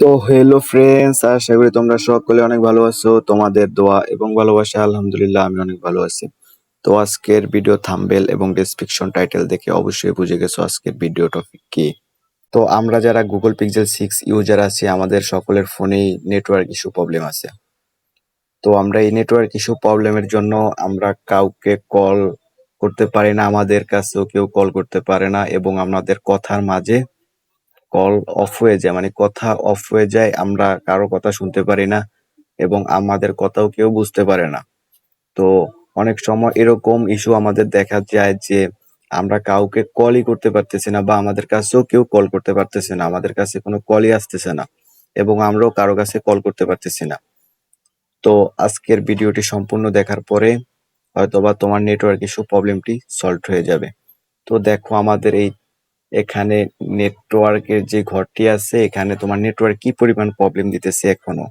তো hello friends, আশা করি তোমরা সকলে অনেক ভালো আছো। তোমাদের দোয়া এবং ভালোবাসা আলহামদুলিল্লাহ আমি অনেক ভালো আছি। তো আজকের ভিডিও থাম্বনেল এবং ডেসক্রিপশন টাইটেল দেখে অবশ্যই বুঝে গেছো আজকের ভিডিও টপিক কি। তো আমরা যারা গুগল পিক্সেল 6 ইউজার আছি, আমাদের সকলের ফোনেই নেটওয়ার্ক ইস্যু প্রবলেম আছে। তো আমরা এই নেটওয়ার্ক ইস্যু প্রবলেমের জন্য আমরা কাউকে কল করতে পারি না, আমাদের কাছেও কেউ কল করতে পারে না, এবং আমাদের কথার মাঝে কল অফ হয়ে যায়, মানে কথা অফ হয়ে যায়, আমরা কারো কথা শুনতে পারি না এবং আমাদের কথাও কেউ বুঝতে পারে না। তো অনেক সময় এরকম ইস্যু আমাদের দেখা যায় যে আমরা কাউকে কলই করতে পারতেছি না, বা আমাদের কাছেও কেউ কল করতে পারতেছে না, আমাদের কাছে কোনো কলই আসতেছে না এবং আমরাও কারো কাছে কল করতে পারতেছি না। তো আজকের ভিডিওটি সম্পূর্ণ দেখার পরে হয়তোবা তোমার নেটওয়ার্ক ইস্যু প্রবলেমটি সলভ হয়ে যাবে। তো দেখো আমাদের এখানে নেটওয়ার্কের যে ঘরটি আছে, এখানে তোমার নেটওয়ার্ক কি পরিমাণ প্রবলেম দিতেছে, এখনো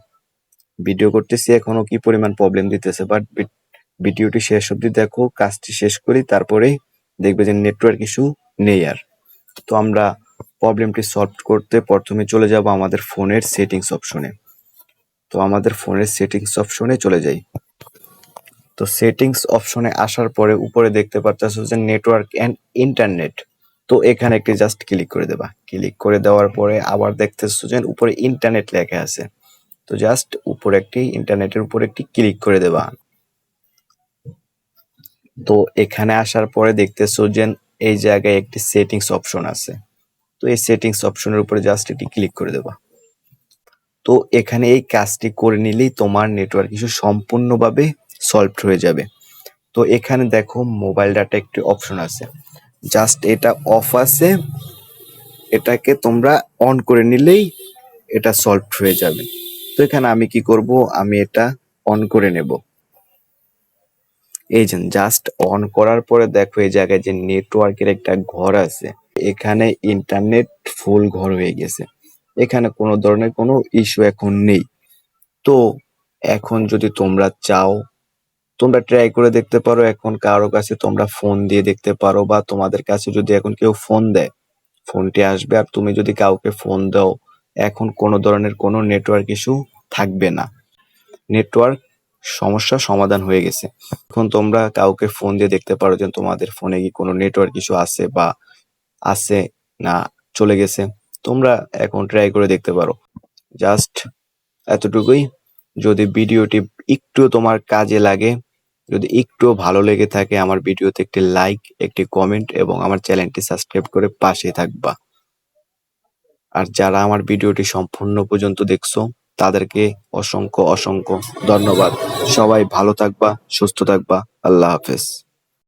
ভিডিও করতেছি এখনো কি পরিমাণ প্রবলেম দিতেছে, বাট ভিডিওটি শেষ অবধি দেখো, কাজটি শেষ করি তারপরে দেখবে যে নেটওয়ার্ক ইস্যু নেই আর। তো আমরা প্রবলেমটি সলভ করতে প্রথমে চলে যাব আমাদের ফোনের সেটিংস অপশনে। তো আমাদের ফোনের সেটিংস অপশনে চলে যাই। তো সেটিংস অপশনে আসার পরে উপরে দেখতে পাচ্ছ যে নেটওয়ার্ক এন্ড ইন্টারনেট। তো এখানে একটি জাস্ট ক্লিক করে দেবা। ক্লিক করে দেওয়ার পরে আবার দেখতেছো যে উপরে ইন্টারনেট লেখা আছে। তো জাস্ট উপরে ইন্টারনেটের উপর একটি ক্লিক করে দেবা। তো এখানে আসার পরে দেখতেছো যে এই জায়গায় একটি সেটিংস অপশন আছে। তো এই সেটিংস অপশনের উপরে জাস্ট একটি ক্লিক করে দেবা। তো এখানে এই কাজটি করে নিলেই তোমার নেটওয়ার্ক ইস্যু সম্পূর্ণভাবে সলভড হয়ে যাবে। তো এখানে দেখো মোবাইল ডাটা একটি অপশন আছে, জাস্ট এটা অফ আছে, এটাকে তোমরা অন করে নিলেই এটা সলভড হয়ে যাবে। তো এখানে আমি কি করব, আমি এটা অন করে নেব। এই যে জাস্ট অন করার পরে দেখো এই জায়গায় যে নেটওয়ার্কের একটা ঘর আছে, এখানে ইন্টারনেট ফুল ঘর হয়ে গেছে, এখানে কোনো ধরনের কোনো ইস্যু এখন নেই। তো এখন যদি তোমরা চাও, তোমরা ট্রাই করে দেখতে পারো, এখন কারো কাছে তোমরা ফোন দিয়ে দেখতে পারো, বা তোমাদের কাছে যদি এখন কেউ ফোন দেয়, ফোনটি আসবে আর তুমি যদি কাউকে ফোন দাও, এখন কোনো ধরনের কোনো নেটওয়ার্ক ইস্যু থাকবে না, নেটওয়ার্ক সমস্যা সমাধান হয়ে গেছে। এখন তোমরা কাউকে ফোন দিয়ে দেখতে পারো যে তোমাদের ফোনে কি কোনো নেটওয়ার্ক ইস্যু আছে বা আছে না চলে গেছে, তোমরা এখন ট্রাই করে দেখতে পারো। জাস্ট এতটুকুই। যদি ভিডিওটি একটু তোমার কাজে লাগে, যদি একটু ভালো লেগে থাকে, আমার ভিডিওতে একটি লাইক, একটি কমেন্ট এবং আমার চ্যানেলটি সাবস্ক্রাইব করে পাশে থাকবা। আর যারা আমার ভিডিওটি সম্পূর্ণ পর্যন্ত দেখছো, তাদেরকে অসংখ্য অসংখ্য ধন্যবাদ। সবাই ভালো থাকবা, সুস্থ থাকবা। আল্লাহ হাফেজ।